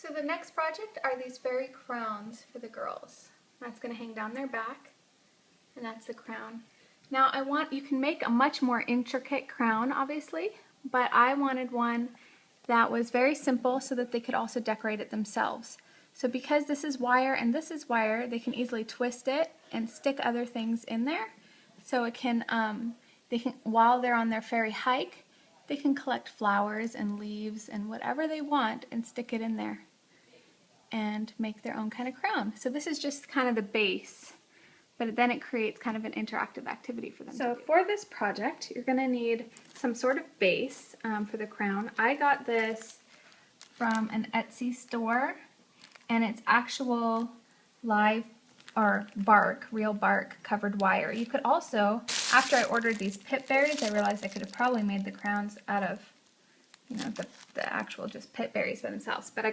So the next project are these fairy crowns for the girls. That's going to hang down their back, and that's the crown. Now you can make a much more intricate crown, obviously, but I wanted one that was very simple so that they could also decorate it themselves. So because this is wire and this is wire, they can easily twist it and stick other things in there. So it can, while they're on their fairy hike, they can collect flowers and leaves and whatever they want and stick it in there and make their own kind of crown. So this is just kind of the base, but then it creates kind of an interactive activity for them. So for this project, you're going to need some sort of base for the crown. I got this from an Etsy store, and it's actual live or bark, real bark covered wire. You could also, after I ordered these pip berries, I realized I could have probably made the crowns out of, you know, the actual just pip berries themselves. But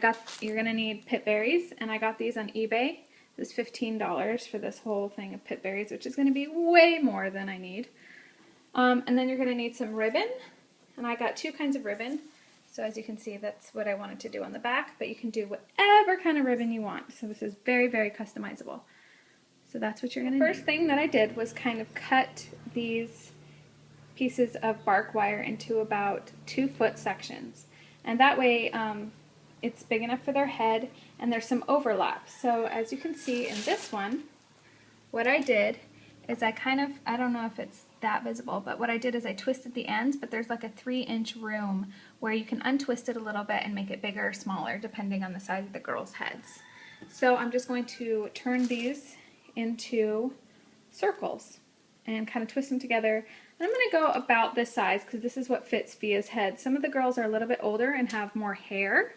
you're gonna need pip berries, and I got these on eBay. It was $15 for this whole thing of pip berries, which is gonna be way more than I need. And then you're gonna need some ribbon, and I got two kinds of ribbon. So as you can see, that's what I wanted to do on the back, but you can do whatever kind of ribbon you want. So this is very, very customizable. So that's what you're going to need. The first thing that I did was kind of cut these pieces of bark wire into about 2-foot sections. And that way it's big enough for their head, and there's some overlap. So as you can see in this one, what I did is I don't know if it's that visible, but what I did is I twisted the ends, but there's like a 3-inch room where you can untwist it a little bit and make it bigger or smaller depending on the size of the girls' heads. So I'm just going to turn these into circles and kind of twist them together. And I'm going to go about this size because this is what fits Fia's head. Some of the girls are a little bit older and have more hair,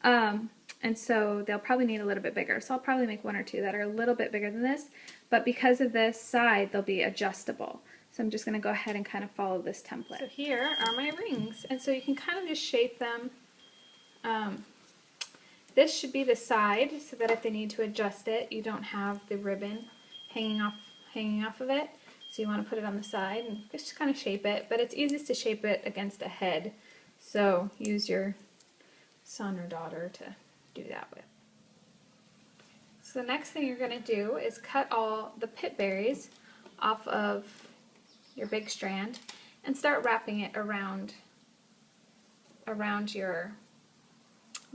and so they'll probably need a little bit bigger. So I'll probably make 1 or 2 that are a little bit bigger than this, but because of this side, they'll be adjustable. So I'm just going to go ahead and kind of follow this template. So here are my rings, and so you can kind of just shape them. This should be the side so that if they need to adjust it, you don't have the ribbon hanging off of it. So you want to put it on the side and just kind of shape it, but it's easiest to shape it against a head. So use your son or daughter to do that with. So the next thing you're going to do is cut all the pip berries off of your big strand and start wrapping it around your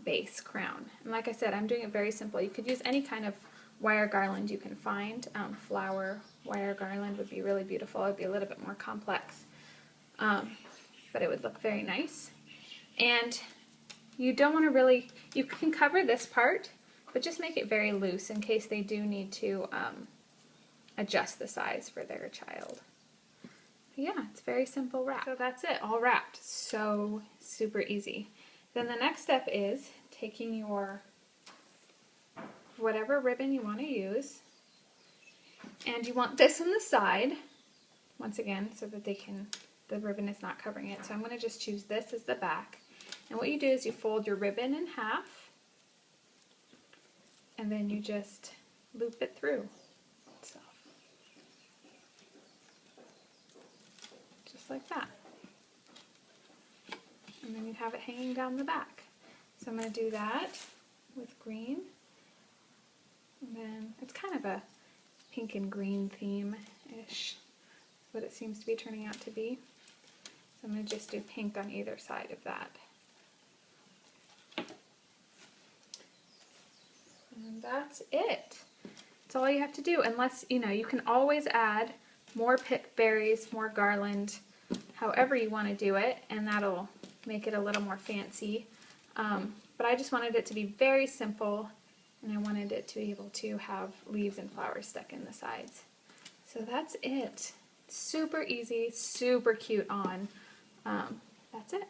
base crown. And like I said, I'm doing it very simple. You could use any kind of wire garland you can find. Flower wire garland would be really beautiful. It would be a little bit more complex, but it would look very nice. And you don't want to really, you can cover this part, but just make it very loose in case they do need to adjust the size for their child. Yeah, it's very simple wrap. So that's it, all wrapped. So super easy. Then the next step is taking your whatever ribbon you want to use, and you want this on the side, once again, so that the ribbon is not covering it. So I'm going to just choose this as the back. And what you do is you fold your ribbon in half, and then you just loop it through. Like that. And then you have it hanging down the back. So I'm going to do that with green. And then it's kind of a pink and green theme-ish. That's what it seems to be turning out to be. So I'm going to just do pink on either side of that. And that's it. That's all you have to do, unless, you can always add more pip berries, more garland, however you want to do it, and that'll make it a little more fancy. But I just wanted it to be very simple, and I wanted it to be able to have leaves and flowers stuck in the sides. So that's it. Super easy, super cute on. That's it.